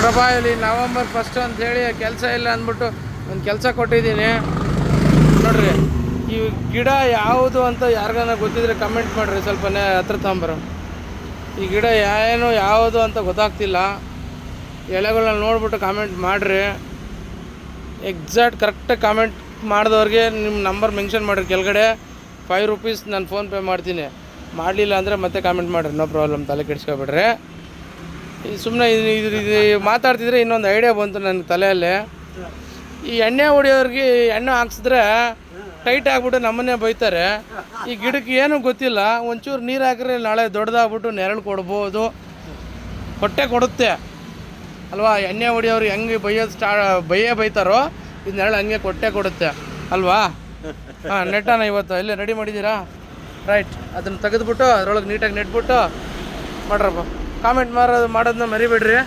ನೋಡ್ರಪ್ಪ, ಇಲ್ಲಿ ನವಂಬರ್ 1 ಅಂತೇಳಿ ಕೆಲಸ ಇಲ್ಲ ಅಂದ್ಬಿಟ್ಟು ಒಂದು ಕೆಲಸ ಕೊಟ್ಟಿದ್ದೀನಿ ನೋಡ್ರಿ. ಈ ಗಿಡ ಯಾವುದು ಅಂತ ಯಾರಿಗಾನ ಗೊತ್ತಿದ್ರೆ ಕಮೆಂಟ್ ಮಾಡಿರಿ. ಸ್ವಲ್ಪನೇ ಹತ್ರ ತಗೊಂಬರೋ. ಈ ಗಿಡ ಏನು ಯಾವುದು ಅಂತ ಗೊತ್ತಾಗ್ತಿಲ್ಲ. ಎಲೆಗಳನ್ನ ನೋಡ್ಬಿಟ್ಟು ಕಾಮೆಂಟ್ ಮಾಡಿರಿ. ಎಕ್ಸಾಕ್ಟ್ ಕರೆಕ್ಟಾಗಿ ಕಾಮೆಂಟ್ ಮಾಡಿದವ್ರಿಗೆ ನಿಮ್ಮ ನಂಬರ್ ಮೆನ್ಷನ್ ಮಾಡಿರಿ ಕೆಳಗಡೆ. 5 ರೂಪೀಸ್ ನಾನು ಫೋನ್ಪೇ ಮಾಡ್ತೀನಿ. ಮಾಡಲಿಲ್ಲ ಅಂದರೆ ಮತ್ತೆ ಕಾಮೆಂಟ್ ಮಾಡಿರಿ, ನೋ ಪ್ರಾಬ್ಲಮ್, ತಲೆ ಕೆಡಿಸ್ಕೊಬೇಡ್ರಿ. ಈ ಸುಮ್ಮನೆ ಇದು ಮಾತಾಡ್ತಿದ್ರೆ ಇನ್ನೊಂದು ಐಡಿಯಾ ಬಂತು ನನ್ನ ತಲೆಯಲ್ಲಿ. ಈ ಎಣ್ಣೆ ಹೊಡಿಯೋರಿಗೆ ಎಣ್ಣೆ ಹಾಕ್ಸಿದ್ರೆ ಟೈಟ್ ಆಗಿಬಿಟ್ಟು ನಮ್ಮನ್ನೇ ಬೈತಾರೆ. ಈ ಗಿಡಕ್ಕೆ ಏನೂ ಗೊತ್ತಿಲ್ಲ, ಒಂಚೂರು ನೀರು ಹಾಕಿದ್ರೆ ನಾಳೆ ದೊಡ್ಡದಾಗ್ಬಿಟ್ಟು ನೆರಳು ಕೊಡ್ಬೋದು, ಹೊಟ್ಟೆ ಕೊಡುತ್ತೆ ಅಲ್ವಾ. ಎಣ್ಣೆ ಹೊಡಿಯೋರು ಹೆಂಗೆ ಬೈತಾರೋ ಇದು ನೆರಳು ಹಂಗೆ ಕೊಟ್ಟೆ ಕೊಡುತ್ತೆ ಅಲ್ವಾ. ಹಾಂ, ನೆಟ್ಟನ ಇವತ್ತು ಇಲ್ಲೇ ರೆಡಿ ಮಾಡಿದ್ದೀರಾ? ರೈಟ್, ಅದನ್ನು ತೆಗೆದುಬಿಟ್ಟು ಅದರೊಳಗೆ ನೀಟಾಗಿ ನೆಟ್ಬಿಟ್ಟು ಮಾಡ್ರಪ್ಪ. ಕಾಮೆಂಟ್ ಮಾಡೋದನ್ನ ಮರಿಬೇಡ್ರಿ.